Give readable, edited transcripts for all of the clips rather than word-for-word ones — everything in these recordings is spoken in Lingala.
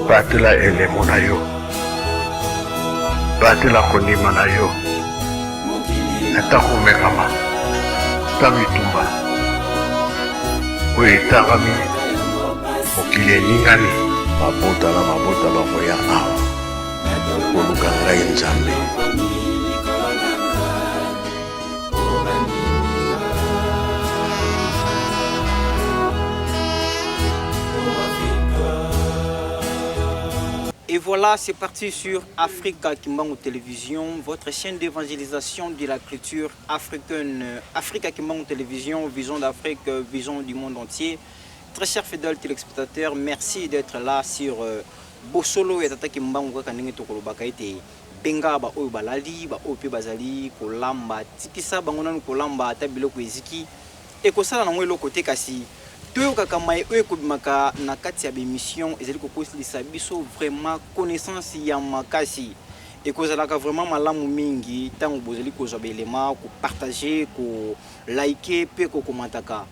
batela elemo na yo, batela kondima na yo, ata komekama ta bitumba oyo etagami mokili eningani. Mabota na mabota bakoya awa koluka ngai Nzambe. Et voilà, c'est parti sur Africa Kimbangu Télévision, votre chaîne d'évangélisation de la culture africaine. Africa Kimbangu Télévision, vision d'Afrique, vision du monde entier. Très chers fidèles téléspectateurs, merci d'être là sur Bosolo et Tata Kimbangu Kanenge Tokolo Bakaite. Benga ba oyo balali, ba oyo pe bazali kolamba, tikisa bangona kolamba tabilo ko eziki. Et ko sala na ngwe lokote kasi Toyo kakamai oyo kobimaka na kati ya bémission ezali kokosilisa biso vraiment connaissance ya makasi ekozalaka vraiment malamu mingi ntango bozali kozwa belema ko partager ko liker pe ko komantaka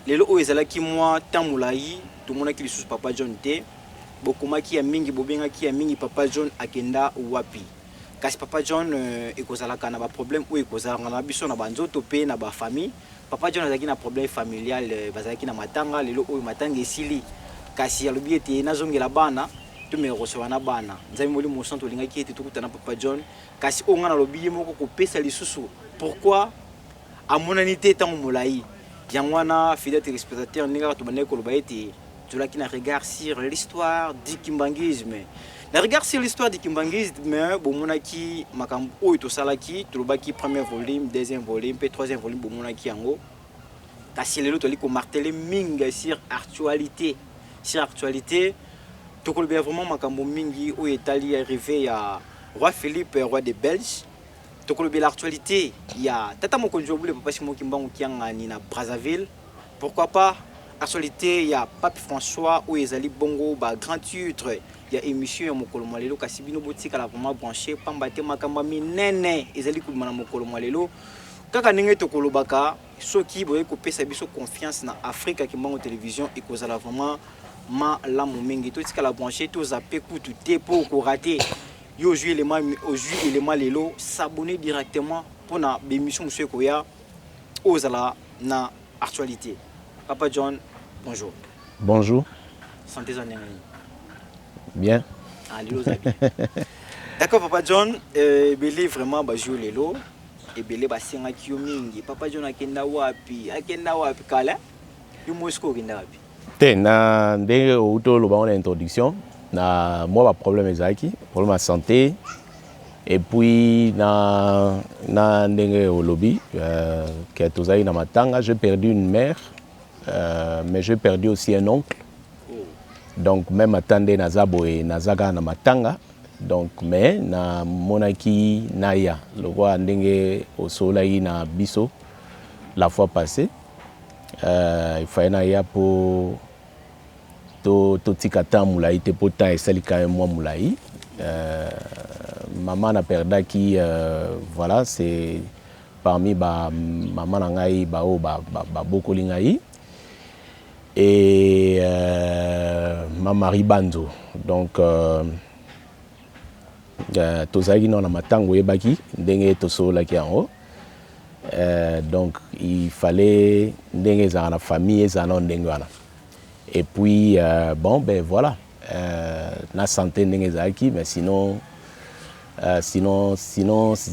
lelo oyo ezalaki mwa tamulai tomonaki lisusu Papa John te bokomaki ya mingi bobengaki ya mingi Papa John akenda wapi kasi Papa John ekozalaka na ba problème oyo ekozalaka na biso na banzoto pe na ba famille. Papa John azaki na problème familial bazaki na matanga lelo oyo matanga esili kasi alobi ete nazongela bana to me recevoir na bana nzambe moli mo santo lingaki ete tukutana Papa John kasi onga na lobi moko ko pesa lisusu pourquoi amonani te tango molai yangwana fidèle téléspectateur ninga to baneko loba ete tulaki na regard sur l'histoire du kimbangisme. Na regard sur l'histoire du kimbangisme bomonaki makambo oyo to salaki tulobaki premier volume, deuxième volume, puis troisième volume bomonaki yango. Kasi lelo to liko marteler mingi sur actualité. Sur actualité to kolobia vraiment makambo mingi oyo etali arrivé ya roi Philippe, roi des Belges. To kolobia l'actualité ya tata mokonzi obule papa Simon Kimbangu kiangani na Brazzaville. Pourquoi pas actualité ya Pape François ou ezali bongo ba grand titre ya émission ya mokolo malelo kasi bino botika la vraiment branché pamba te makamba minene ezali kuluma na mokolo malelo kaka ndenge to kolobaka soki boye ko pesa biso confiance na Africa Kimbangu Télévision et kozala vraiment malamu mingi to tika la branché to zappe kutu te pour ko rater yo jouer les malelo s'abonner directement pour na émission monsieur koya ozala na actualité. Papa John, bonjour. Bonjour. Santé Zanengani. Bien. Ah, Lilo Zabi. D'accord, Papa John, belé vraiment ba jouer lelo et belé ba singa kiyo mingi. Papa John akenda wapi kala? Yo mosko akenda wapi? Te na ndenge auto lo ba introduction na moi ba problème ezaki, problème de santé et puis na ndenge au lobby que tozai na matanga, j'ai perdu une mère. Mais j'ai perdu aussi un oncle. Donc même attendez Nazabo et Nazaga na matanga. Donc mais na monaki naya le roi ndenge au soleil na biso la fois passée. Il fallait naya pour to tikata moulai te pota et salika moi moulai. Maman na perda qui voilà c'est parmi ba maman nangai ba o ba beaucoup lingai. Et ma Marie Banzo. Donc, tozaki na matango ebaki ndenge tosola ki en haut. Donc, il fallait ndenge za na famille za na ndenge wana. Et puis bon ben voilà. Na santé ndenge za ki mais sinon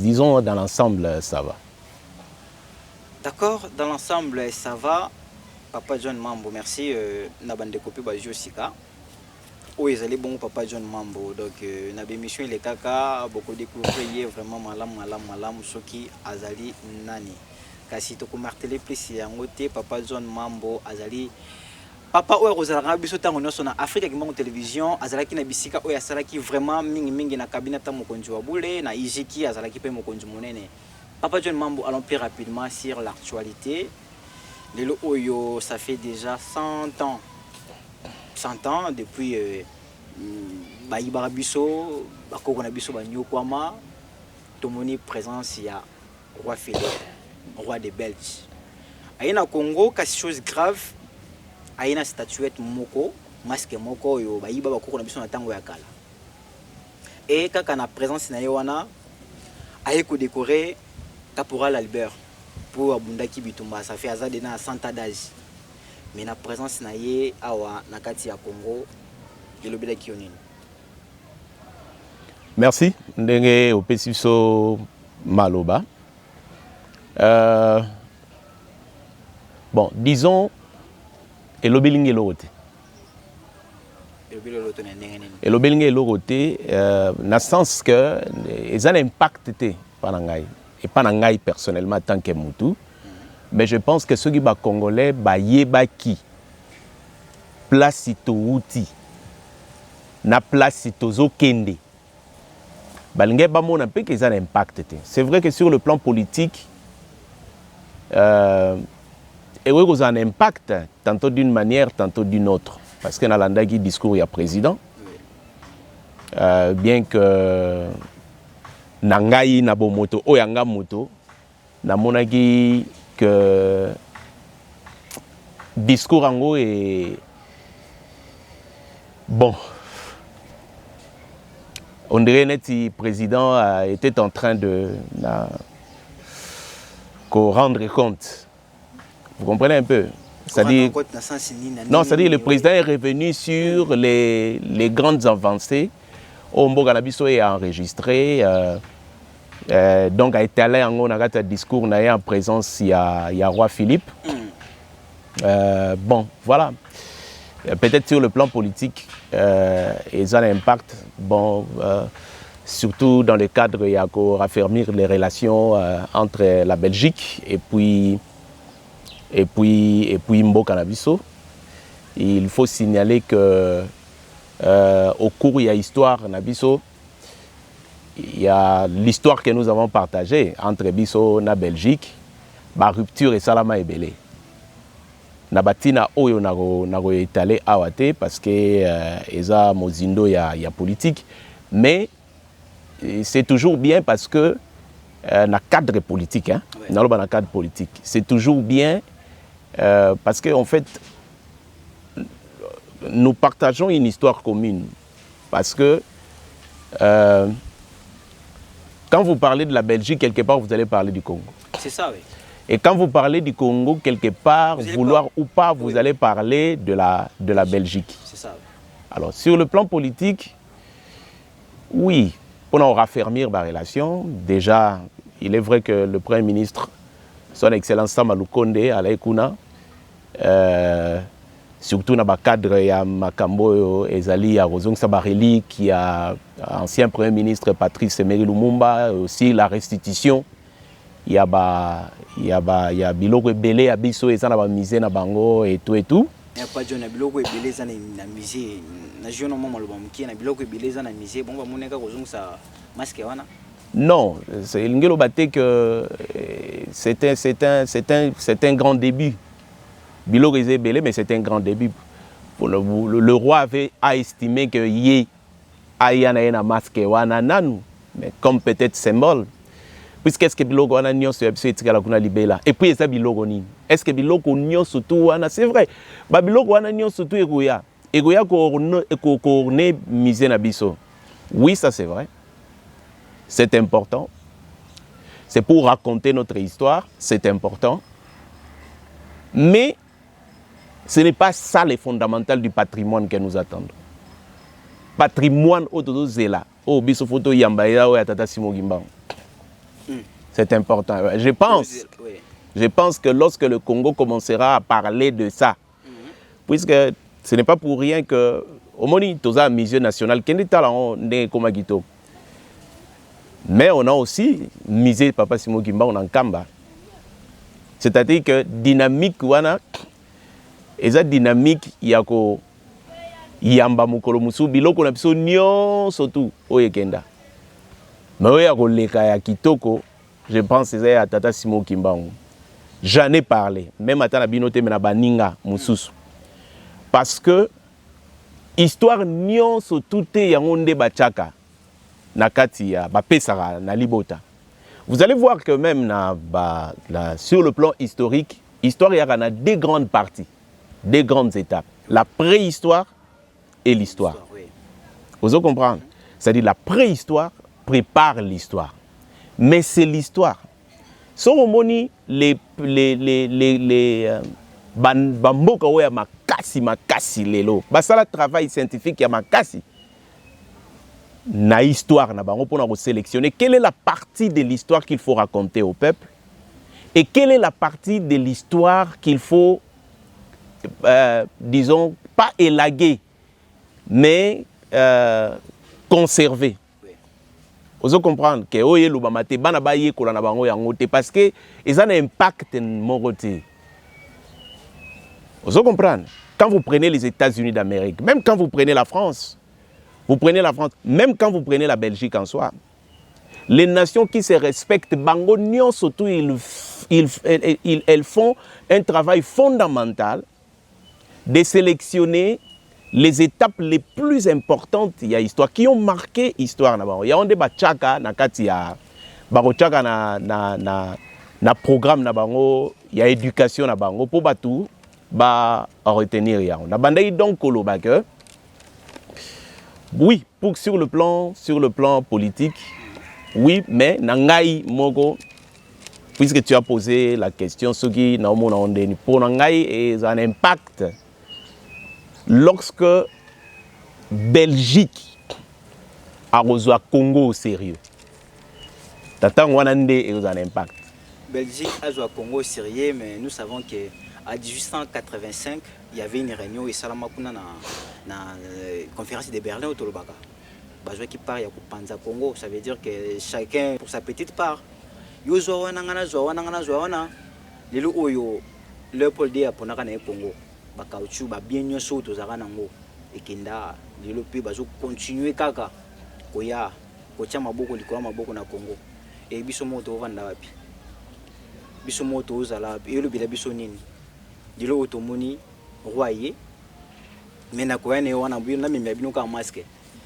disons dans l'ensemble ça va. D'accord, dans l'ensemble ça va. Papa John Mambo, merci. Na bande copie bajo sika. Oui, ils allaient bon Papa John Mambo. Donc na bémission les kaka beaucoup découvrir vraiment malam soki azali nani. Kasi to ko marteler plus ya ngote Papa John Mambo azali papa oyo kozala biso tango nyonso na Africa Kimbangu Télévision azalaki na bisika oyo asalaki vraiment mingi na cabinet ta mokonzi wa bule na Ijiki azalaki pe mokonzi monene. Papa John Mambo, allons plus rapidement sur l'actualité. Lelo Oyo, ça fait déjà 100 ans. 100 ans depuis Baïbara Bisso, Bakoko Nabiso Banyo Kwama, Tomoni présence il y a roi Philippe, roi des Belges. Aïna Congo, quelque chose grave, Aïna statuette Moko, masque moko oyo bayiba bakoko na biso na tango ya kala. Et kaka na présence na yewana aye ko décorer Caporal Albert pour Abundaki Bitumba, ça fait azade na 100 ans d'âge. Mais na présence na ye awa na kati ya Congo elobela kionini. Merci ndenge opesi biso maloba. Bon, disons elobelingi eloko te. Elobelingi eloko te na sens que eza na impact te pa na ngai et pas na ngai personnellement tant que mutu. Mais je pense que ceux qui ba congolais ba yebaki place touti na place tozo kende balingé ba mona pe que ça a un impact. C'est vrai que sur le plan politique et oui ça a un impact tantôt d'une manière tantôt d'une autre parce que na landaki discours ya président bien que nangai na bomoto o yanga moto na monaki que discours ango est bon. On dirait que le président était en train de rendre compte. Vous comprenez un peu? C'est-à-dire, non, c'est-à-dire le président est revenu sur les grandes avancées. Ombo Galabiso est enregistré. Donc, a été allé en discours en présence, il y a Roi Philippe. Bon, voilà. Peut-être sur le plan politique, ils ont un impact. Bon, surtout dans le cadre, il y a qu'à raffermir les relations entre la Belgique et puis Mboka Nabiso. Il faut signaler que au cours, il y a l'histoire Nabiso. Il y a l'histoire que nous avons partagée entre Biso et la Belgique. La rupture et Salama et Belé. Nabatina oyo nago étalé awate parce que eza mozindo ya politique, mais c'est toujours bien parce que na cadre politique hein, dans le cadre politique, c'est toujours bien parce que en fait nous partageons une histoire commune parce que quand vous parlez de la Belgique quelque part vous allez parler du Congo. C'est ça, oui. Et quand vous parlez du Congo, quelque part, vouloir ou pas, vous allez parler de la Belgique. C'est ça. Alors, sur le plan politique, oui, pour en raffermir la relation, déjà, il est vrai que le Premier ministre, son Excellence Sama Lukonde, Alain Kuna, surtout dans le cadre de Makambo Ezali, à Rozong Sabareli, qui a ancien Premier ministre Patrice Emery Lumumba, aussi la restitution. Il y a biloko belé abiso eza na ba misé na bango et tout. Il y a pas de biloko belé za na misé na jeune moment lo bamki na biloko belé za na misé bon ba moneka kozonga sa masque wana. Non, c'est ngelo baté que c'est un grand début. Biloko est belé mais c'est un grand début. Le roi a estimé que yé ayana na masque wana nanu mais comme peut-être symbole. Puisqu'est-ce que biloko wana nyonso ya biso etikala kuna libela et puis eza biloko nini est-ce que biloko nyonso tu wana c'est vrai ba biloko wana nyonso tu ekoya coordonner misé na biso oui ça c'est vrai c'est important c'est pour raconter notre histoire c'est important mais ce n'est pas ça le fondamental du patrimoine que nous attendons patrimoine otozo zela o biso photo yamba ya o ya tata Simon Kimbangu. C'est important. Je pense que lorsque le Congo commencera à parler de ça, puisque ce n'est pas pour rien que au Moni Toza Musée national, mais on a aussi misé Papa Simon Kimba en Kamba. C'est-à-dire que dynamique wana, eza dynamique yako yamba mukolo musu biloko na biso nyonso tu oyekenda. Mais oyako leka ya kitoko. Je pense que c'est à Tata Simon Kimbangu. J'en ai parlé, même à Tanabinote Menabaninga Moussousou. Parce que histoire nyonso tout est yangonde bachaka nakati ya bapesara na libota. Vous allez voir que même sur le plan historique, histoire il y a deux grandes parties, deux grandes étapes. La préhistoire et l'histoire. Oui. Vous comprenez? C'est-à-dire la préhistoire prépare l'histoire. Mais c'est l'histoire. Soromoni, les bamboka ya makasi lelo. Basala travail scientifique ya makasi. Na histoire na bango pour sélectionner quelle est la partie de l'histoire qu'il faut raconter au peuple et quelle est la partie de l'histoire qu'il faut disons pas élaguer mais conserver. Vous comprenez que oye lubamate bana ba yekola na bango yango te parce que ils ont un impact mon côté. Vous comprenez? Quand vous prenez les États-Unis d'Amérique, même quand vous prenez la France, même quand vous prenez la Belgique en soi, les nations qui se respectent, bango nyon surtout elles font un travail fondamental de sélectionner les étapes les plus importantes il y a histoire qui ont marqué l'histoire na bango. Il y a on débat chaka na kati ya baro chaka na programme na bango, il y a éducation na bango pour batu ba retenir ya. Na bandai donc koloba que oui, pour sur le plan politique, oui, mais nangai mogo puisque tu as posé la question ce qui na mo na ondeni pour nangai et un impact. Lorsque Belgique a reçu Congo au sérieux, t'attends Wanande et un impact. Belgique a reçu Congo au sérieux, mais nous savons qu'à 1885, il y avait une réunion et Salamakuna na conférence de Berlin au Tolobaka. Bazo qui part, il y a Panza Congo, ça veut dire que chacun pour sa petite part. Yo zoana zoana, les loups oyo, Léopold D a ponaka na Congo. Bakauchu ba bien nyoso tozaka nango ekinda lelo pe bazo continuer kaka koya kocha maboko likwa maboko na Congo e biso moto ovanda wapi biso moto ozala elo bila biso nini dilo otomoni royer mena koya ne wana bino na mimba bino ka masque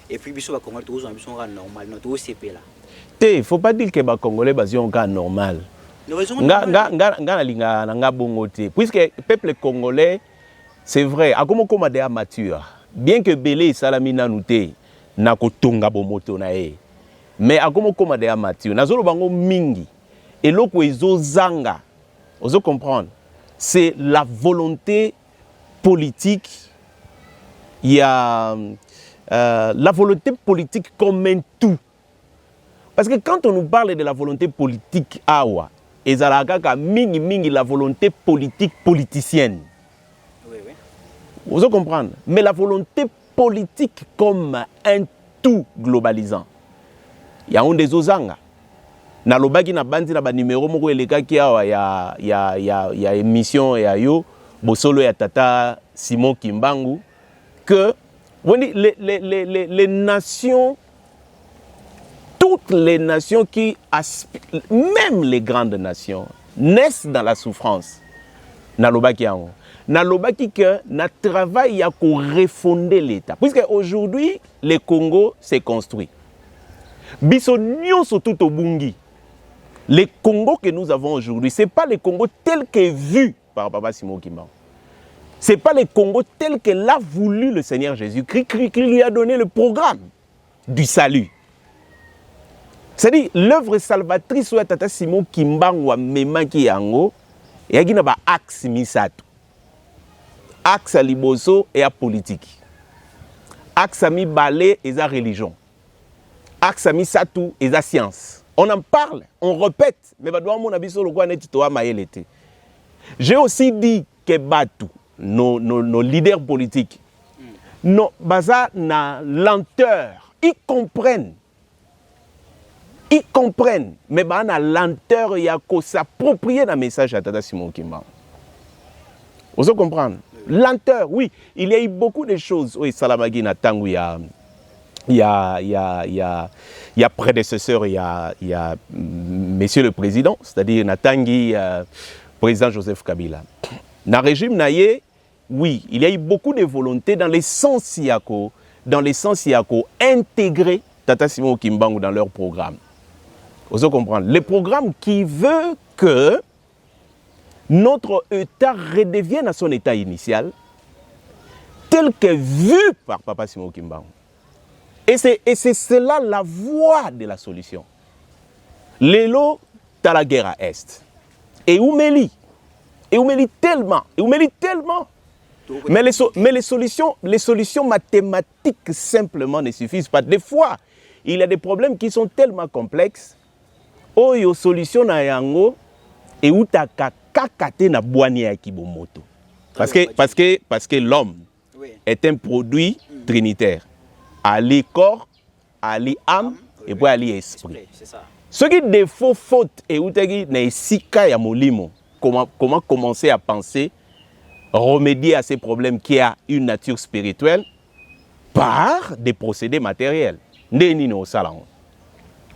et puis biso ba congolais tozo biso normal no to sepela te faut pas dire que ba congolais bazion ka normal nga linga nga bongo te puisque peuple congolais c'est vrai, à comment commander mature. Bien que Belé Salamina Nouté n'a kotonga bomoto na e. Mais à comment commander mature. Nazolo bango mingi. Et loko ezo zanga. Ozo comprendre. C'est la volonté politique. Il y a la volonté politique comme un tout. Parce que quand on nous parle de la volonté politique awa, ezalaka mingi la volonté politique politicienne. Vous comprenez? Mais la volonté politique comme un tout globalisant. Il y a un des ozanga. Na lobaki na bandi na ba numéro moko elekaki awa ya émission ya yo bosolo ya tata Simon Kimbangu que les nations, toutes les nations qui aspirent, même les grandes nations naissent dans la souffrance. Na lobaki yango. Nalobaki que na travail à refonder l'État. Puisque aujourd'hui, le Congo s'est construit. Biso nyonso tout au Bungi. Le Congo que nous avons aujourd'hui, ce n'est pas le Congo tel que vu par Papa Simon Kimbangu. Ce n'est pas le Congo tel que l'a voulu le Seigneur Jésus-Christ, qui lui a donné le programme du salut. C'est-à-dire, l'œuvre salvatrice de Tata Simon Kimbangu a memaki yango, et il y a un axe misato. Axe à liboso et à politique. Axe à mi balé et à religion. Axe à mi satou et à science. On en parle, on répète, mais j'ai aussi dit que Batou, nos leaders politiques, nos baza na lenteur, ils comprennent, mais bah na lenteur il y a qu'à s'approprier le message à Tata Simon Kimbangu. Vous comprenez? Lenteur, oui, il y a eu beaucoup de choses. Oui, Salamagi Natangu, il y a prédécesseur, il y a Monsieur le Président, c'est-à-dire Natangi, Président Joseph Kabila. Dans le régime Naye, oui, il y a eu beaucoup de volonté dans l'essence Yako, intégrer Tata Simon Kimbangu dans leur programme. Vous comprenez? Le programme qui veut que notre État redevienne à son état initial, telle qu'elle est vue par Papa Simon Kimbangu. Et c'est cela la voie de la solution. Lelo, t'as la guerre à Est. Et Oumeli tellement. Mais les solutions mathématiques simplement ne suffisent pas. Des fois, il y a des problèmes qui sont tellement complexes. Oh, yo solution na yango et où ta kakate na boani ya kibomoto. Parce que l'homme est un produit trinitaire. Ali corps, ali âme et puis ali esprit. Ce qui défaut faute et où tagi na esika ya molimo. Comment commencer à penser, remédier à ces problèmes qui a une nature spirituelle par des procédés matériels. Ndeni no salango.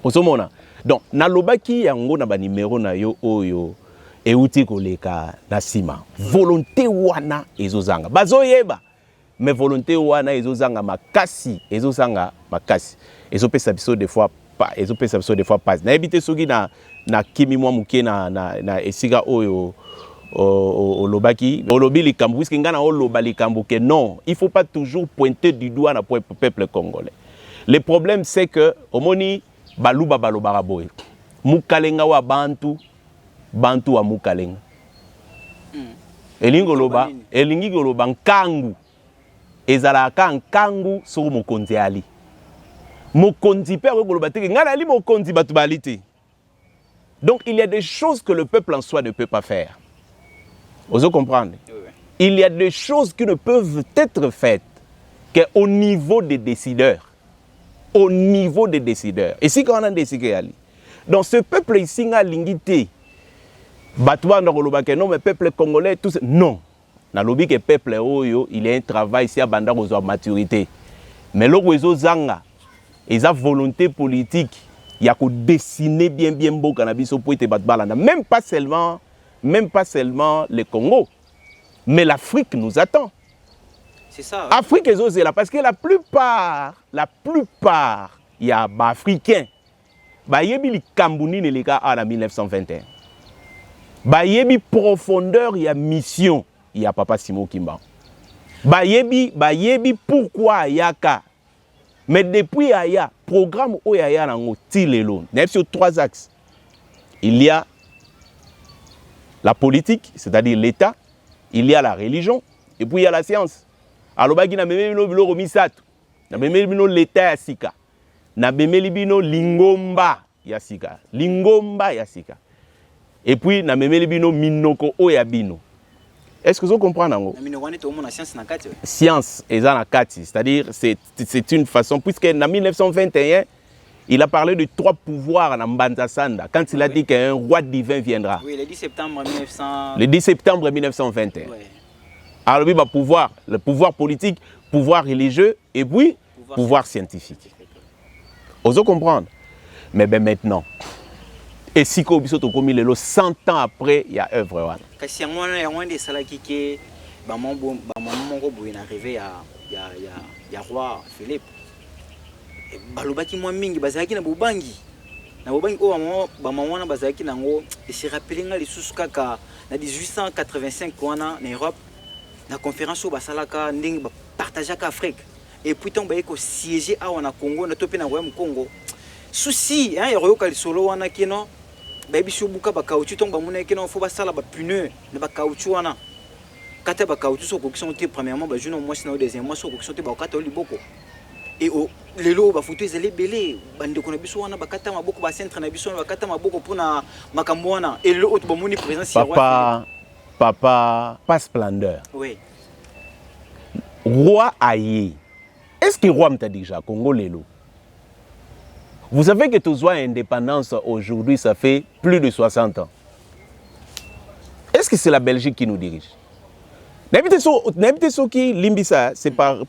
Osomona. Donc, nalobaki yango na ba numéro na yo oyo euti koleka na sima. Volonté wana ezozanga. Bazoyeba. Mais volonté wana ezozanga makasi, ezozanga makasi. Ezopesa biso des fois pas, ezopesa biso des fois pas. Na ebité soki na kimi mwa muke na esika oyo olobaki olobi likambo puisque ngana oloba likambo que non, il faut pas toujours pointer du doigt na peuple congolais. Le problème c'est que omoni baluba balobara boy. Mukalenga wa bantu wa mukalenga. Elingi goloba nkangu. Ezalaka nkangu sur mokonzi ali. Mokonzi pe goloba te ngana ali mokonzi batu balite. Donc il y a des choses que le peuple en soi ne peut pas faire. Vous comprenez? Il y a des choses qui ne peuvent être faites qu'au niveau des décideurs. Au niveau des décideurs. Et si on a décidé ali. Donc ce peuple ici a l'ingité. Batouan de non mais peuple congolais tout ça. Non. Na lobi que peuple oyo, il y a un travail ici à banda aux maturité. Mais l'oiseau zanga, ils ont volonté politique. Il y a qu'à dessiner bien beau cannabis au poète batbalanda. Même pas seulement le Congo, mais l'Afrique nous attend. C'est ça. Afrique est là parce que la plupart, il y a des Africains. Bah yebi li Kambouni ne les gars en 1921. Bah yebi profondeur, il y a mission, il y a Papa Simon Kimbangu. Bah yebi pourquoi yaka. Mais depuis aya programme oyaya nango tilelo. Il y a sur 3 axes. Il y a la politique, c'est-à-dire l'État, il y a la religion et puis il y a la science. Alors bagi na meme bino bilo romisatu. Na meme bino l'État ya sika. Na meme bino lingomba ya sika. Lingomba ya sika. Et puis na meme bino minoko oya bino. Est-ce que vous comprenez? Science est dans la kati, c'est-à-dire c'est une façon, puisque en 1921, il a parlé de 3 pouvoirs en Mbanza Sanda, quand il a dit qu'un roi divin viendra. Oui, le 10 septembre 1900... Le 10 septembre 1921. Ouais. Alors lui, le pouvoir politique, pouvoir religieux et puis pouvoir scientifique. Vous comprenez? Mais ben maintenant, et si vous avez 100 ans après, il y a œuvre. Kasi y a des salaki qui arrivé à roi Philippe. Balobaki moi mingi bazaki na bobangi. Na bobangi o ba bazaki nango et se rappeler nga les kaka na 1885 wana na Europe na conférence au basalaka ndenge ba partager ka Afrique. Et puis ton ba ko siéger a na Congo na topé na royaume Congo. Souci hein ya royoka lisolo wana kino. Baby shubuka ba caoutchouc tomba mona kino faut ba sala ba pneu na ba caoutchouc wana. Kata ba caoutchouc so ko kisonte premièrement ba juno moi sinon deuxième moi so ko kisonte ba kata liboko. Et au lelo ba photo ezali belé bande ko na biso wana ba kata maboko ba centre na biso ba kata maboko pona makambo wana et lelo to ba moni présence papa pas splendeur. Oui. Roi Aye. Est-ce que roi m'ta déjà Congo lelo? Vous savez que Tozoa indépendance aujourd'hui, ça fait plus de 60 ans. Est-ce que c'est la Belgique qui nous dirige? N'habitez ce qui limbisa, c'est par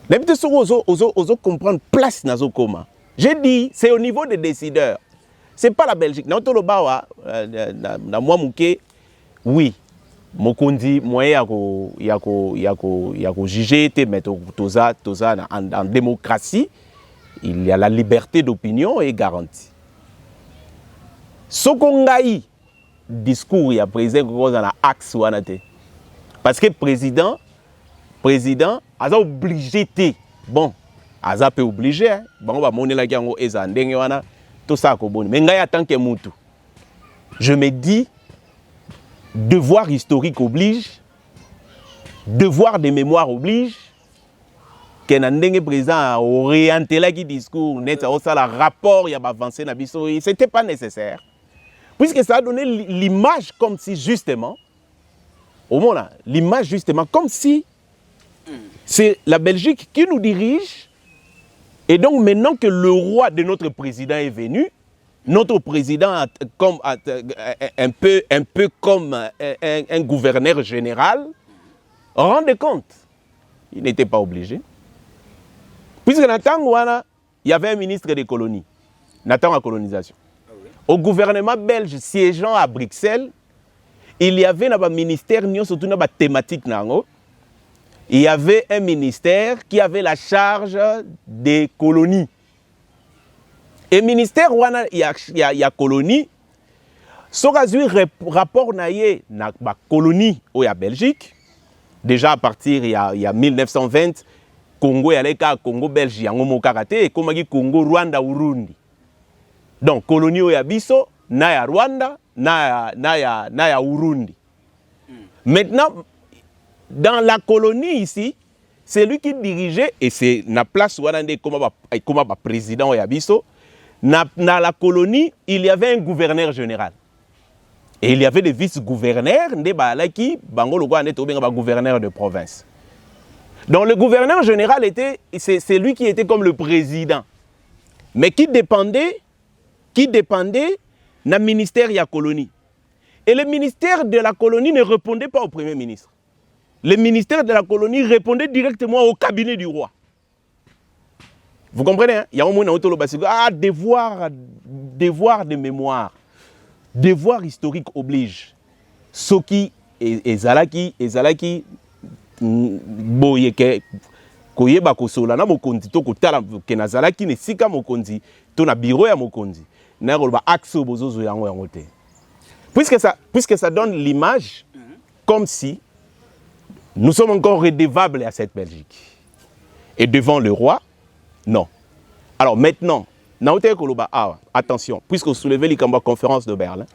n'habitez ce qui comprendre place dans coma. J'ai dit, c'est au niveau des décideurs. C'est pas la Belgique. Dans le bawa, na moi mouké, oui. Mokondi moyen yako juger te mettre Toza en démocratie. Il y a la liberté d'opinion est garantie. Ce qu'on a discours il y a président dans la axe ou anate. Parce que président a obligé de. Bon, aza peut obligé. Hein. Bon, on va monter la guerre tout ça bon. Mais en tant que Moutou, je me dis, devoir historique oblige, devoir de mémoire oblige, que le président a orienté le discours, net a rapport, il a avancé, c'était pas nécessaire. Puisque ça a donné l'image comme si justement, au moins l'image justement comme si c'est la Belgique qui nous dirige. Et donc maintenant que le roi de notre président est venu, notre président comme, un peu comme un gouverneur général, rendez compte, il n'était pas obligé. Puisque Nathan, il y avait un ministre des colonies, Nathan à colonisation. Au gouvernement belge siégeant à Bruxelles, il y avait un ministère, surtout une thématique. Il y avait un ministère qui avait la charge des colonies. Et le ministère, il y a colonie. Ce rapport na colonie au Belgique, déjà à partir il y a 1920, Congo et Congo belge, il y a un karaté, et comme Congo, Rwanda, Urundi. Donc, colonie au Biso, na ya Rwanda, na ya Urundi. Maintenant, dans la colonie ici, c'est lui qui dirigeait, et c'est la place où il comme président au Biso. Dans la colonie, il y avait un gouverneur général. Et il y avait des vice-gouverneurs, qui gouverneur de province. Donc le gouverneur général c'est lui qui était comme le président, mais qui dépendait du ministère de la colonie. Et le ministère de la colonie ne répondait pas au premier ministre. Le ministère de la colonie répondait directement au cabinet du roi. Vous comprenez, hein? Il y a un moment où devoir de mémoire, devoir historique oblige. Soki et Zalaki, boyeke koyeba kosola na mokonzi to kotala ke na Zalaki ne sika mokonzi to na bureau ya mokonzi na ba axe bozozo yango te. Puisque ça donne l'image comme si nous sommes encore redevables à cette Belgique. Et devant le roi, non. Alors maintenant, attention, puisque vous soulevez la conférence de Berlin,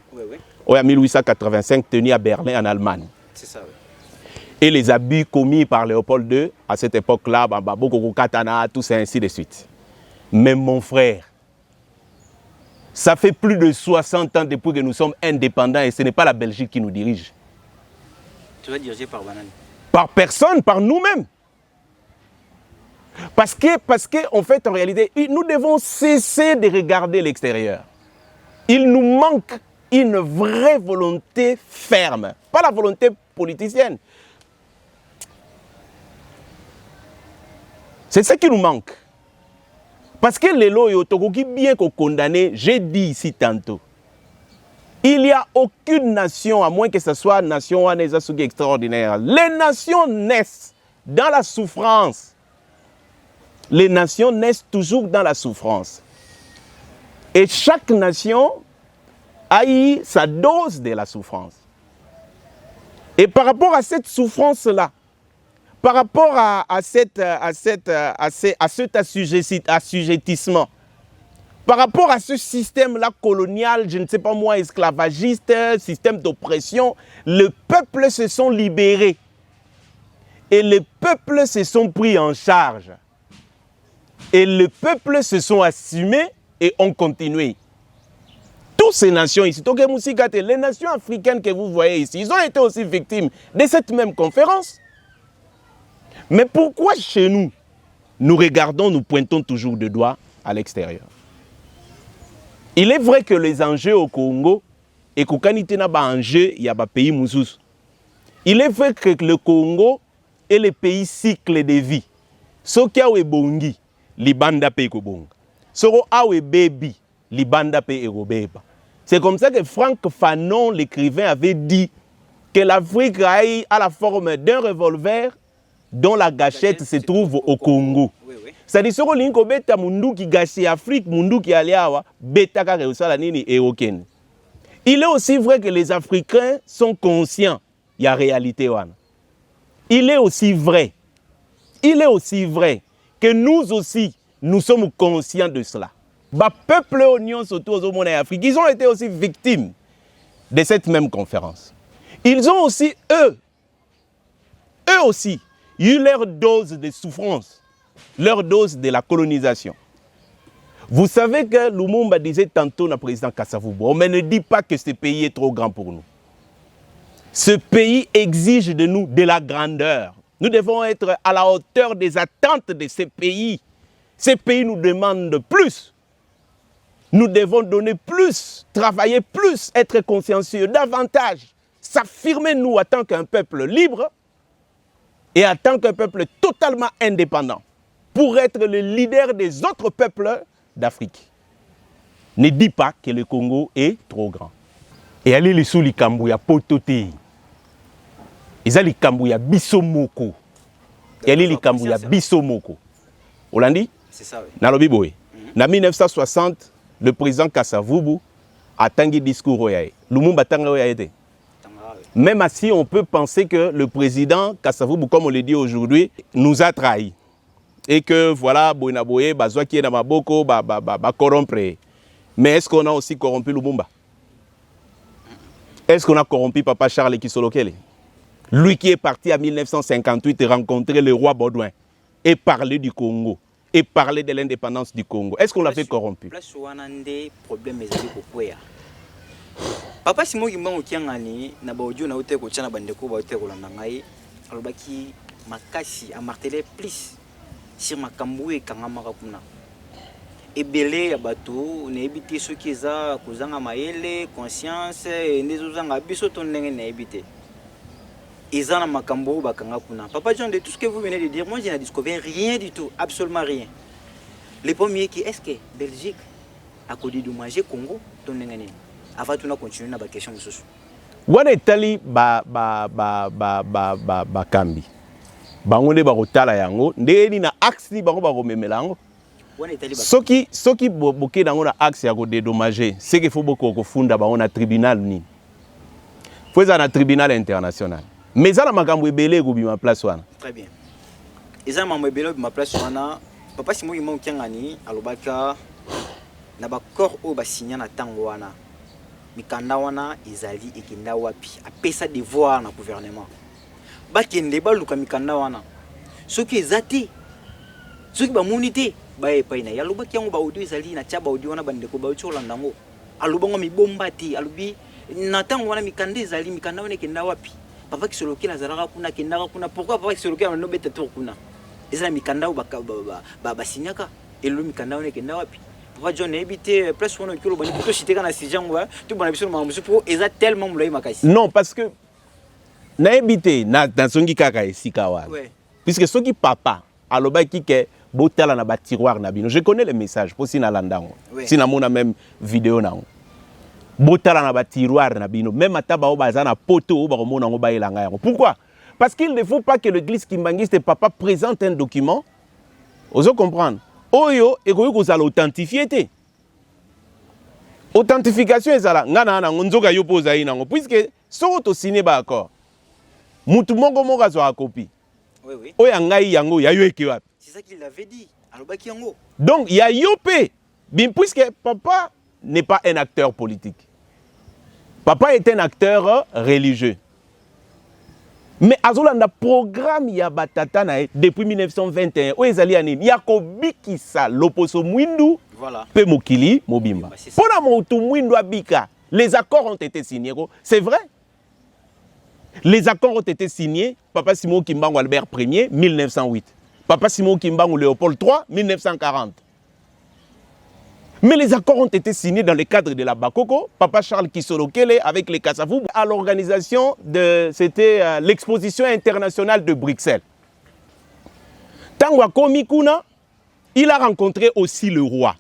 en 1885 tenue à Berlin en Allemagne. C'est ça, oui. Et les abus commis par Léopold II à cette époque-là, Boko Katana, tout ça, ainsi de suite. Mais mon frère, ça fait plus de 60 ans depuis que nous sommes indépendants et ce n'est pas la Belgique qui nous dirige. Tu vas diriger par Banane? Par personne, par nous-mêmes. Parce que, en fait, en réalité, nous devons cesser de regarder l'extérieur. Il nous manque une vraie volonté ferme, pas la volonté politicienne. C'est ça qui nous manque. Parce que les lois, bien qu'on condamné, j'ai dit ici tantôt, il n'y a aucune nation, à moins que ce soit une nation extraordinaire. Les nations naissent dans la souffrance. Les nations naissent toujours dans la souffrance. Et chaque nation a eu sa dose de la souffrance. Et par rapport à cette souffrance-là, par rapport à cet assujettissement, par rapport à ce système-là colonial, je ne sais pas moi, esclavagiste, système d'oppression, le peuple se sont libérés. Et le peuple se sont pris en charge. Et le peuple se sont assumés et ont continué. Toutes ces nations ici, les nations africaines que vous voyez ici, ils ont été aussi victimes de cette même conférence. Mais pourquoi chez nous, nous regardons, nous pointons toujours de doigt à l'extérieur? Il est vrai que les enjeux au Congo, et qu'au Canada, il y a des pays moussous. Il est vrai que le Congo est le pays cycle de vie. Ce qui est bongi, libanda pe kobonga. Ce qui est baby, libanda pe erobeba. C'est comme ça que Franck Fanon, l'écrivain, avait dit que l'Afrique a la forme d'un revolver dont la gâchette se trouve au Congo. Oui, oui. C'est-à-dire que l'inko beta mundu qui gâche l'Afrique, mundu qui allait à beta ka reusala nini et aucun. Il est aussi vrai que les Africains sont conscients, il y a réalité wana. il est aussi vrai. Il est aussi vrai que nous aussi, nous sommes conscients de cela. Les peuples oignons autour du monde en Afrique, ils ont été aussi victimes de cette même conférence. Ils ont aussi, eux aussi, eu leur dose de souffrance, leur dose de la colonisation. Vous savez que Lumumba disait tantôt au président Kasavubu, mais ne dit pas que ce pays est trop grand pour nous. Ce pays exige de nous de la grandeur. Nous devons être à la hauteur des attentes de ce pays. Ces pays nous demandent plus. Nous devons donner plus, travailler plus, être consciencieux davantage, s'affirmer nous en tant qu'un peuple libre et en tant qu'un peuple totalement indépendant pour être le leader des autres peuples d'Afrique. Ne dis pas que le Congo est trop grand. Et allez les sous les Kambouya pototé. Ils allent les Kambouya bisomoko. Et allez les Kambouya bisomoko. Olandi? C'est ça, oui. Nalobi boy. En 1960, le président Kasavubu a tangi discours oyaye. Lumumba tanga oyaye. Même si on peut penser que le président Kasavubu, comme on le dit aujourd'hui, nous a trahis. Et que voilà, Boinaboye, Bazwa qui est dans Maboko, corrompre. Mais est-ce qu'on a aussi corrompu Lumumba? Est-ce qu'on a corrompu Papa Charles Kisolokele? Lui qui est parti en 1958 et rencontrer le roi Baudouin et parler du Congo et parler de l'indépendance du Congo. Est-ce qu'on l'a fait corrompu? Papa Simon Kimbangu Kiangani, na baodio na ute ko tshana bandeko ba ute ko landa ngai, alobaki makasi a marteler plus sur makambo e kangamaka kuna. Ebele ya bato na ebité soki eza kozanga mayele, conscience et nezozanga biso to ndenge na ebité. Eza na makambo ba kanga kuna. Papa John, de tout ce que vous venez de dire, moi je n'ai découvert rien du tout, absolument rien. Le premier qui est-ce que Belgique a connu de manger Congo to ndenge nini? Avant de continuer na question de ce. Wana etali kambi. Bango ba rotala yango, ndeni na axe ni bango ba romemela yango. Wana etali ba. Soki boké dango na axe ya ko dédommager, c'est qu'il faut beaucoup ko funda bango na tribunal ni. Faut ça na tribunal international. Mais ça na makambo ebele ko bima place wana. Très bien. Eza makambo ebele bima place wana, papa Simon Kimbangu Kiangani alobaka na ba corps o ba signa na tango wana. Mikanda wana izali ekinda wapi apesa devoir na gouvernement bakende baluka mikanda wana soki ezati soki ba munité ba epai na yaloba kiango ba audio izali na tshaba audio wana bandeko ba utsola ndango alobango mibomba ti alobi na tango wana mikanda izali mikanda wana ekenda wapi papa Kisoloki na zalaka kuna kendaka kuna pourquoi papa Kisoloki na no beta tour kuna ezala mikanda ba signaka elo mikanda wana ekenda wapi. Papa John a habité place où on a eu le bon plutôt cité quand on a si gens tout bon habitude mais pour exact tellement moulay makasi. Non parce que na habité na dans son kaka esikawa. Puisque ce qui papa aloba ki ke botala na ba tiroir na bino. Je connais le message pour si na landango. Si na mona même vidéo na. Botala na ba tiroir na bino même ataba obaza na poto oba mona ngo ba elanga yango. Pourquoi? Parce qu'il ne faut pas que l'église kimbangiste papa présente un document. Oso comprendre. Oyo ekoki kozala authentifié te. Authentification ezala ngana na nzoka yo poza inango puisque soko to signé ba accord. Mutu moko moko azwa copie. Oui. Oya ngai yango ya yo eke wapi. C'est ça qu'il avait dit. Alobaki yango. Donc ya yo pe. Bien puisque papa n'est pas un acteur politique. Papa est un acteur religieux. Mais azolanda programme ya batata na depuis 1921 o ezali anini ya kobikisa loposo mwindu voilà pe mokili mobimba pona motu mwindu abika les accords ont été signés c'est vrai les accords ont été signés papa Simon Kimbangu Albert Ier 1908 papa Simon Kimbangu Léopold III 1940. Mais les accords ont été signés dans le cadre de la Bakoko. Papa Charles Kisolokele avec les Kasavubu à l'organisation de l'exposition internationale de Bruxelles. Tangwa Komikuna, il a rencontré aussi le roi.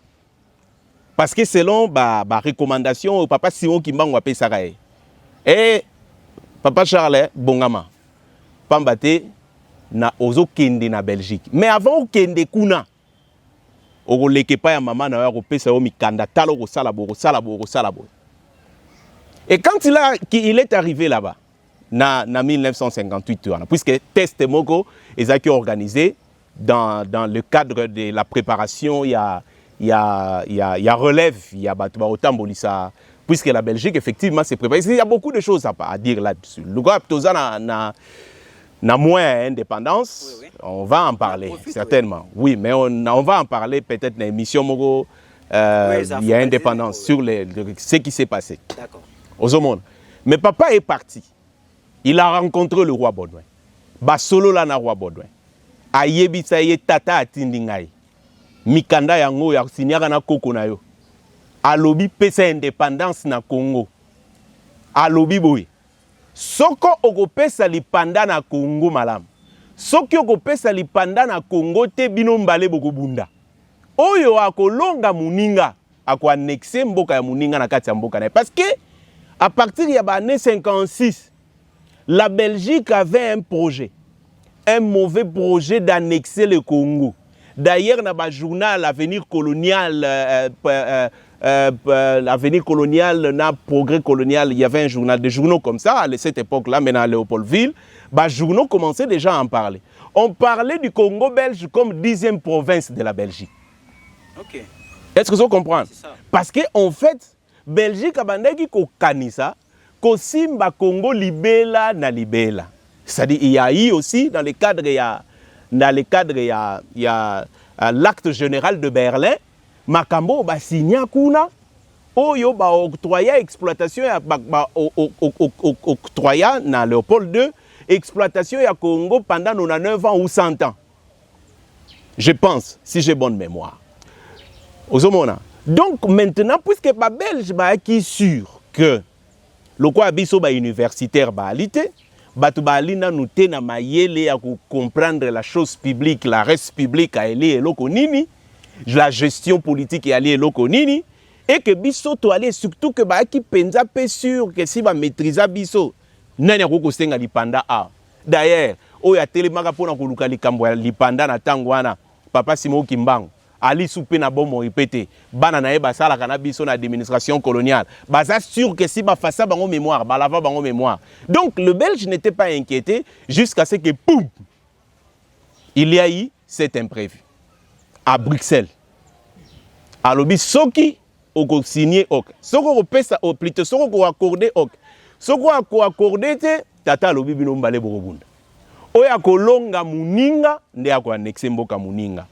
Parce que selon ma recommandation, Papa Simon Kimbangu a Pesarae. Et Papa Charles Bongama, Pambate, na ozo kende na Belgique. Mais avant kende kuna, oko leke pa ya maman na ko pesa o mikanda talo ko sala bo. Et quand il est arrivé là-bas, na 1958 puisque test moko ezaki organisé dans le cadre de la préparation il y a relève il y a batambolisa puisque la Belgique effectivement s'est préparée. Il y a beaucoup de choses à dire là-dessus. Le gars na moins indépendance, oui. On va en parler certainement. Oui, mais on va en parler peut-être dans l'émission moko il y a indépendance sur ce qui s'est passé. D'accord. Au monde. Mais papa est parti. Il a rencontré le roi Baudouin. Basolo la na roi Baudouin. Ayebisa ye tata atindi ngai. Mikanda yango ya sinyaka na koko na yo. Alobi pesa indépendance na Congo. Alobi boy. Soko okopesa lipanda na Congo malam. Soki okopesa lipanda na Congo te bino mbale bokobunda. Oyo akolonga muninga ako annexer mboka ya muninga na kati ya mboka na. Parce que à partir ya l'année 56 la Belgique avait un projet, un mauvais projet d'annexer le Congo. D'ailleurs, dans le journal L'Avenir colonial, L'Avenir colonial, Progrès colonial, il y avait un journal, des journaux comme ça, à cette époque-là, maintenant à Léopoldville, les journaux commençaient déjà à en parler. On parlait du Congo belge comme 10e province de la Belgique. Ok. Est-ce que vous comprenez? Parce qu'en fait, Belgique a bandaki ko kanisa, ko simba Congo libela na libela. C'est-à-dire il y a eu aussi dans le cadre il y a l'acte général de Berlin, makambo ba signa kuna oyo ba octroya exploitation ya octroya na Léopold II exploitation ya Congo pendant 99 ans ou 100 ans. Je pense si j'ai bonne mémoire. Ozomona. Donc maintenant, puisque les Belges sont sûrs que le quoi biso ba universitaire ba alité, batu ba alina nous tena mayele à comprendre la chose publique, la res publique a eli eloko nini, la gestion politique a eli eloko nini, et que biso to aller surtout que ba ki penza pe sûr que si ba maîtriser biso nani akoko senga lipanda a. D'ailleurs, oya telemaka pona ko luka likambo ya lipanda na tangwana papa Simon Kimbangu Ali soupé na bomo répété bana na eba sala kana biso na administration coloniale baza sûr que si ba fassa bango mémoire ba lava bango mémoire. Donc le Belge n'était pas inquiété jusqu'à ce que poum il y a eu cet imprévu à Bruxelles. Alobi soki oko signé ok soko pesa o plutôt soko ko accorder ok soko ko accorder te tata alobi bino mbale bokobunda oya kolonga muninga nde ako annexer mboka muninga.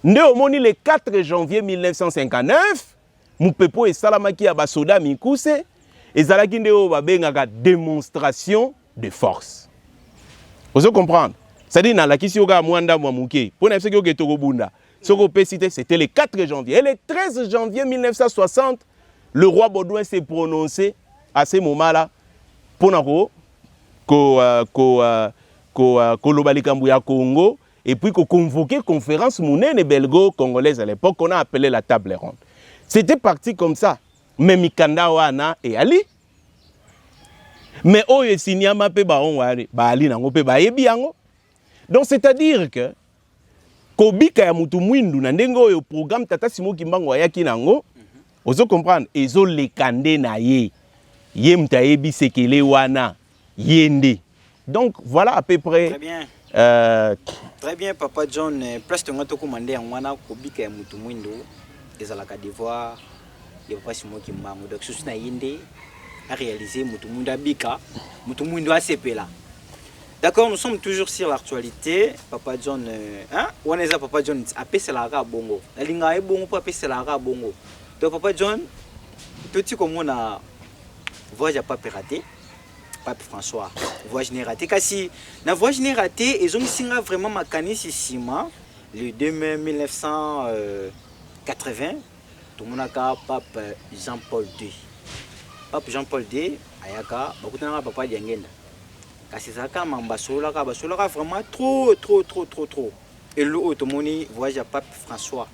Nde omoni le 4 janvier 1959, Mupepo et Salamaki à Basoda Mikuse, et Zalaki Ndeo Babengaka démonstration de force. Vous comprenez? C'est-à-dire, dans la Kisioga Mwanda Mwamuke, pour ne pas que Togobunda, c'était le 4 janvier. Et le 13 janvier 1960, le roi Baudouin s'est prononcé à ce moment-là pour Kolobalikambuya Congo. Et puis qu'on convoquait conférence mounene belgo-congolaise à l'époque qu'on a appelé la table ronde. C'était parti comme ça. Mais Mikanda wana et Ali. Mais oye sinyama pe ba onwari ba Ali nango pe ba yebi yango. Donc c'est-à-dire que kobika ya mutu mwindu na ndengo oyo programme tata Simon Kimbangu ayaki nango. Ozo comprendre ezo lekande na ye. Ye mtayebi sekele wana yende. Donc voilà à peu près. Très bien. Très bien, Papa John. Place de notre commandé en wana kobika ya mutu mwindo ezalaka devoir de Papa Simon Kimbangu. Donc souci na yende a réalisé mutu mwindo bika mutu mwindo a sepela. D'accord, nous sommes toujours sur l'actualité. Papa John, hein? On est à Papa John a pèsé la ra bongo. La linga est bongo pour pèsé la ra bongo. Donc Papa John, petit comme on a voyage à pas raté. Pape François, voyage n'est raté. Kasi, la voyage n'est raté, ils ont signé vraiment ma canisse ici, le 2 mai 1980, tout le monde a Pape Jean-Paul II. Pape Jean-Paul II, ayaka, beaucoup de gens papa d'Yangenda. Kasi ça a mambasola, vraiment trop. Et le automoni voyage à Pape François,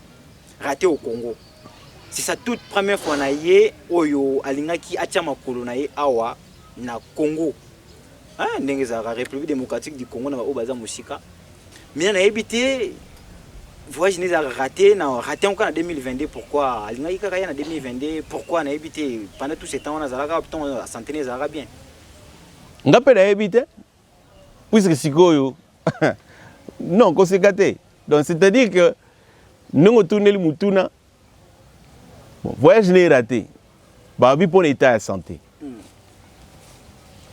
raté au Congo. C'est sa toute première fois na ye, oyo, alingaki achama kolonaye awa. Na Congo, hein, dans la République démocratique du Congo, na obaza musika. Mais on a évité, voyage n'est raté, raté encore en 2022. Pourquoi? En 2022, pourquoi on a évité pendant tout ce temps on a zalaka, la santé n'est bien. Ngapela ebite puisque sikoyo non conséquenté. Donc c'est-à-dire que nous tourner le mutuna voyage n'est raté. Bah oui pour l'état de santé.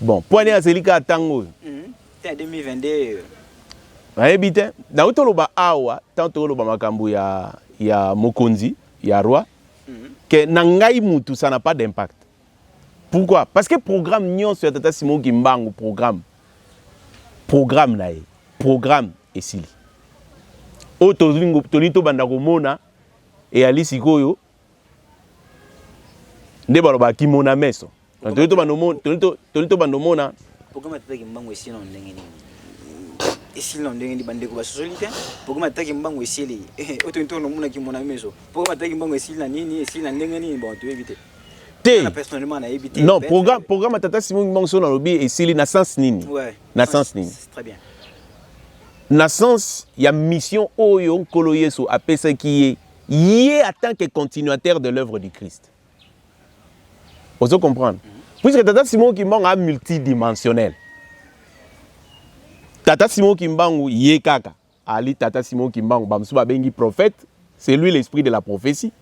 Bon, point à celui qui a tango. C'est 2022. Ebite na utoloba awa tanto loba makambo ya mokonzi ya roi que nangai mutu ça n'a pas d'impact. Pourquoi? Parce que programme nyon sur tata Simon Kimbangu programme nae programme esili. O tolito banda komona et ali sikoyo nde baloba kimona meso. Tolito banda mona programme tata Kimbangu esili non ndenge nini. Esili non ndenge ni bandeko ba socialité. Programme tata Kimbangu esili. O tolito no mona kimona meso. Programme tata Kimbangu esili na nini esili na ndenge nini bon tu éviter. Non, programme Tata Simon Kimbangu sur lobby et Sili na sens nini. Ouais. Na sens nini. Très bien. Na sens il y a mission oyo kolo yeso apesa qui est en tant que continuateur de l'œuvre du Christ. Vous pouvez comprendre. Puisque Tata Simon Kimbangu est multidimensionnel. Tata Simon Kimbangu yé kaka. Ali Tata Simon Kimbangu bamsuba bengi prophète, c'est lui l'esprit de la prophétie.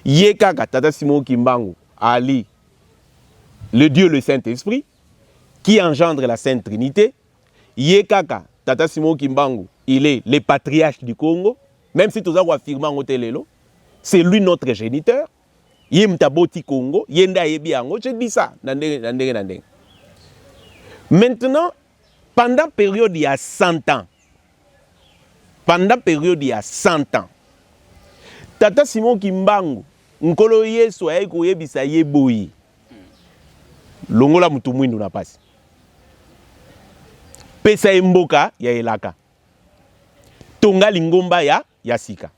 Yé kaka Tata Simon Kimbangu Ali, le Dieu, le Saint-Esprit, qui engendre la Sainte Trinité. Yekaka, Tata Simon Kimbangu, il est le patriarche du Congo, même si tout ça affirme en Otelelo, c'est lui notre géniteur. Yemtaboti Congo, Yenda Ebiango, je dis ça. Maintenant, pendant période il y a 100 ans, Tata Simon Kimbangu, Nkolo Yesu ayeko yebisa yeboyi. Longola mutu mwindu na pasi. Pesa mboka ya elaka. Tonga lingomba ya sika.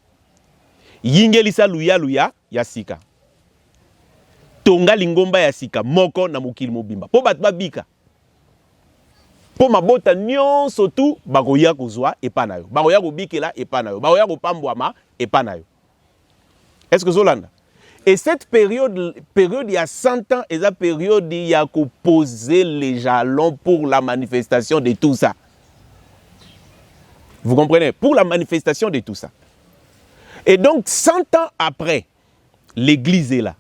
Yingelisa luya ya sika. Tonga lingomba ya sika moko na mukili mobimba. Po bat babika. Po mabota nyonso tu bakoya kozwa epa na yo. Bakoya kobikela epa na yo. Bakoya kopambwama epa na yo. Est-ce que Zolanda? Et cette période il y a 100 ans, et la période il y a poser les jalons pour la manifestation de tout ça. Vous comprenez? Pour la manifestation de tout ça. Et donc 100 ans après, l'église est là.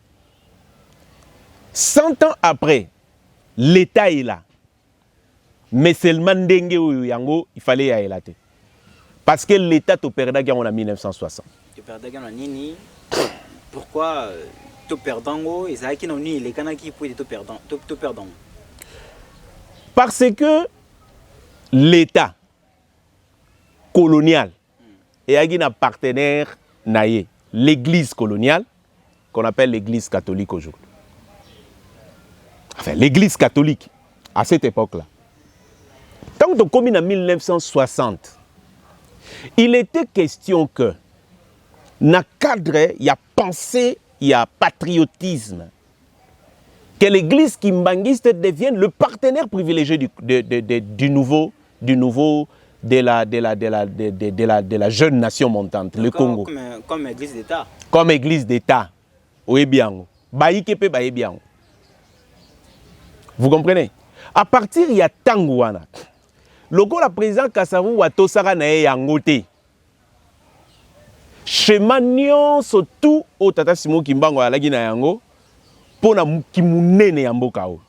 100 ans après, l'État est là. Mais seulement dengue ou yango, il fallait y aller. Parce que l'État te perdait en 1960. Tu perdais en nini? Pourquoi te perdant et ça qui n'ont ni les canaki pour te perdant? Parce que l'État colonial et un partenaire naïe, l'église coloniale qu'on appelle l'église catholique aujourd'hui. Enfin, l'église catholique à cette époque-là. Tant que comme en 1960, il était question que dans le cadre, il y a pensée, il y a patriotisme. Que l'église kimbanguiste devienne le partenaire privilégié de la jeune nation montante, le Congo. Comme église d'État. Comme église d'État. Oui, bien. Vous comprenez? À partir il y a Tangouana. Le président Kassavou Watosara nae yangote. Schéma nyonso tout au Tata Simon Kimbangu alagi na yango pona kimunene ya mboka o.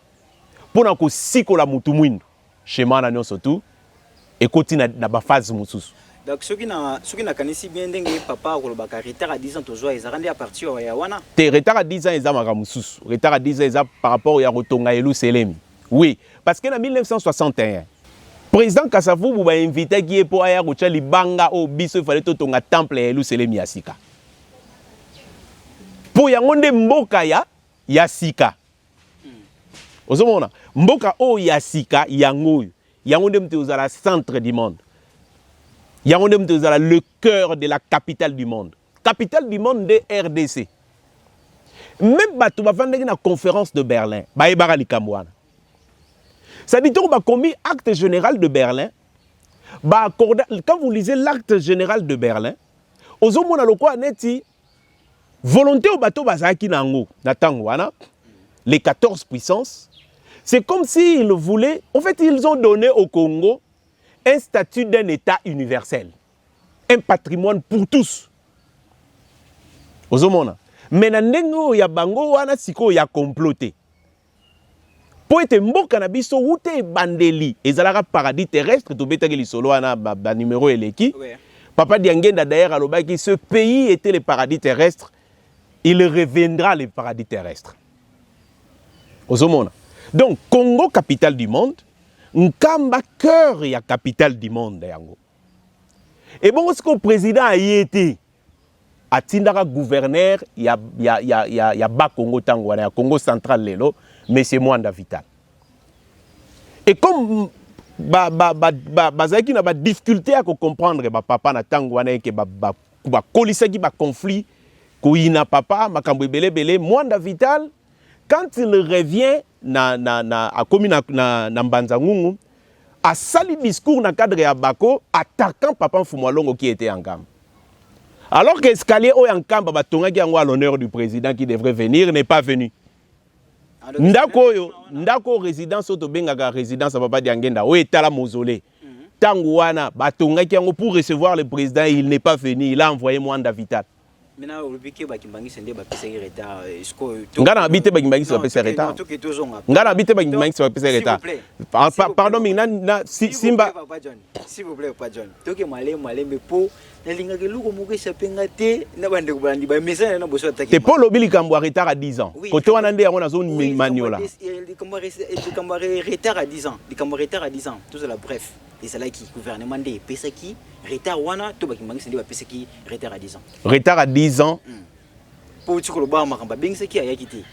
Pona ko sikola mutu mwindu. Schéma na nyonso tout et continue na ba phase mususu. Donc ceux qui na kanisi bien ndenge papa ko ba retard à 10 ans toujours ils arrêtent à partir ya wana. Te retard à 10 ans ils amaka mususu. Retard à 10 ans ils par rapport ya rotonga elu selemi. Oui, parce que en 1961 président Kassavou a invité qui est pour aller à Libanga au biso il fallait tonga temple et Yerusalem yasika. Pour yangonde mboka ya sika. Ozomona mboka o yasika yango yangonde mtozala centre du monde. Yangonde mtozala le cœur de la capitale du monde. Capitale du monde de RDC. Même bato bafandaki na conférence de Berlin, baebara likamwana. Ça dit qu'on a commis acte général de Berlin. Quand vous lisez l'acte général de Berlin, aux hommes volonté au bateau bazaki nango, les 14 puissances, C'est comme s'ils voulaient... En fait, ils ont donné au Congo un statut d'un État universel. Un patrimoine pour tous. Ozomona. Mais na ndenge ya bango wana siko ya comploté. Po ete mboka na biso wute bandeli ezalaka paradis terrestre to betaki lisolo wana ba numéro eleki. Ouais. Papa Diangenda d'ailleurs alobaki ce pays était le paradis terrestre, il reviendra le paradis terrestre. Ozomona. Donc Congo capitale du monde, Nkamba cœur ya capitale du monde yango. Et bon ce que le président a y été atindaka gouverneur ya ba Congo tangwana ya Congo central lelo monsieur Mwanda Vital. Et comme bazaki na ba difficulté à comprendre ba papa na tangwana ke ba kolisaki ba conflit ko ina papa makambo belé Mwanda Vital quand il revient à commune na Mbanza Ngungu a sali discours na cadre ya Bako attaquant papa Mfumwalongo qui était en gamme. Alors que l'escalier Oyankamba batongaki yango à l'honneur du président qui devrait venir n'est pas venu. Ndako résidence auto bengaka résidence Papa Diangenda o etala mausolée. Tangwana batongaki yango pour recevoir le président, il n'est pas venu, il a envoyé Mwanda Vital. Maintenant obiki bakimbangi sende ba pesa retard esko ngana habite bakimbangi ba pesa retard. Ngana habite bakimbangi ba pesa retard. Pardon mais Simba s'il vous plaît pas John. Toke malé mais po na linga ke luko moko sapenga te na bande ko bandi ba message na boso attaquer. Te po lobili kambo retard à 10 ans. Côté wana ndé yango na zone maniola. Il kambo retard à 10 ans. Il kambo retard à 10 ans. Tout cela bref. Et c'est là qui gouvernement de pesa qui retard wana to bakimbangi sende ba pesa qui retard à 10 ans. Retard à 10 ans. Pour tu koloba makamba bengisa ki ayakiti.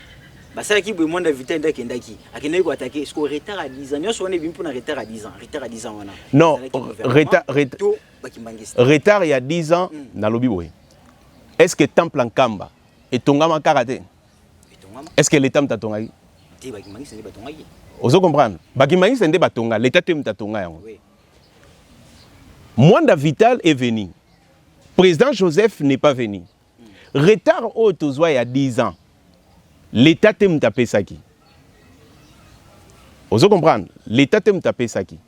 Basala ki Mwanda Vital ndaki akene ko attaquer est-ce que retard à 10 ans nyoso wana bimpo na retard à 10 ans. Retard à 10 ans wana. Non, retard il y a 10 ans na lobi boy. Est-ce que temple en Kamba et tongama karaté? Est-ce que l'état mtatongaki? Ti bakimbangi sende batongaki. Ozo comprendre? Bakimbangi sende batonga, l'état te mtatonga yango. Oui. Mwanda Vital est venu. Président Joseph n'est pas venu. Retard au Tozwa il y a 10 ans. L'état te mtapé saki. Ozo comprendre? L'état te mtapé saki.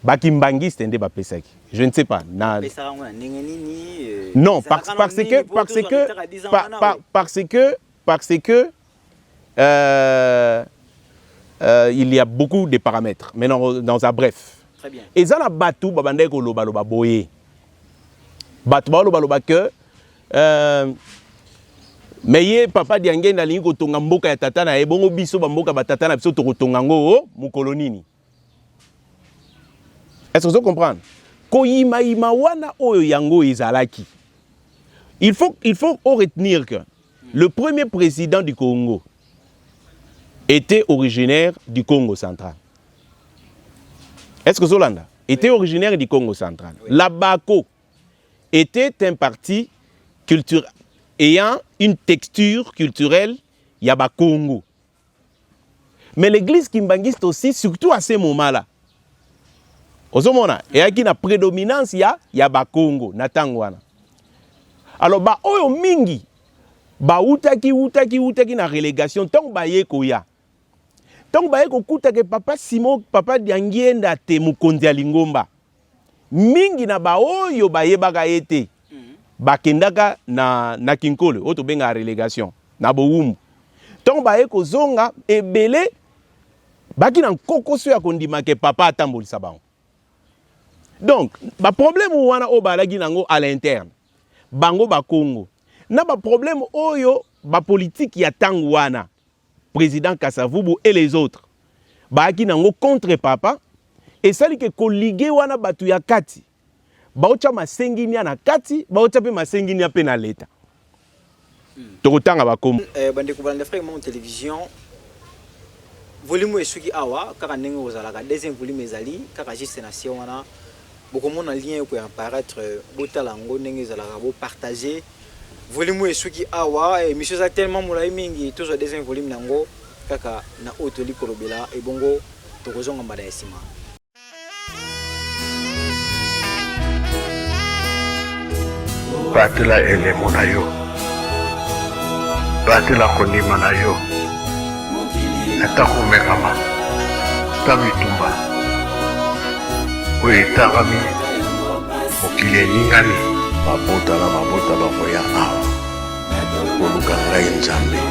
Bakimbangi stende ba pesaki. Je ne sais pas. Non, parce que il y a beaucoup de paramètres. Mais dans un bref. Très bien. Et ça na batu babande ko loba boye. Batu ba loba que mais papa Diangenda lingi ko tonga mboka ya tata na ebongo biso ba mboka ba tata na biso to kotonga ngo mukolonini. Est-ce que vous comprenez? Koyima ima wana oyo yango izalaki. Il faut retenir que le premier président du Congo était originaire du Congo central. Est-ce que Zolanda était originaire du Congo central? Oui. La Bako était un parti culturel ayant une texture culturelle yaba Congo. Mais l'église kimbangiste aussi, surtout à ces moments-là, Ozomona, et qui na prédominance ya ba Congo na tangwana. Alors ba oyo mingi ba utaki na relégation tant ba yeko ya. Tant ba yeko kuta ke papa Simon papa Diangenda te mukonzi alingomba. Mingi na ba oyo ba yebaka ete. Ba kendaka na Kinkole oto benga relégation na Boumu. Tant ba yeko zonga ebele baki na kokoso ya kondima ke papa atambolisa bango. Donc, le problème wana o balagi nango à l'interne. Bango ba Congo. Na ba problème oyo ba politique ya tangwana. Président Kasavubu et les autres. Ba ki nango contre papa et sali ke kolige wana batu ya kati. Ba ocha masenginia na kati, ba ocha pe masenginia pe na leta. Tokotanga ba Congo. Bande ko balanda frère mon télévision. Volume esuki awa kaka ndenge ozalaka deuxième volume ezali kaka juste nation wana. Beaucoup de lien pour apparaître botalango ndenge zalaka bo partager volume esuki awa et monsieur ça tellement molai mingi tout ça deuxième volume nango kaka na otoli kolobela et bongo tokozonga mbala ya sima batela elemo na yo batela kondima na yo ata komekama ata bitumba oyo etangami mokili eningani mabota na mabota bakoya awa koluka ngai Nzambe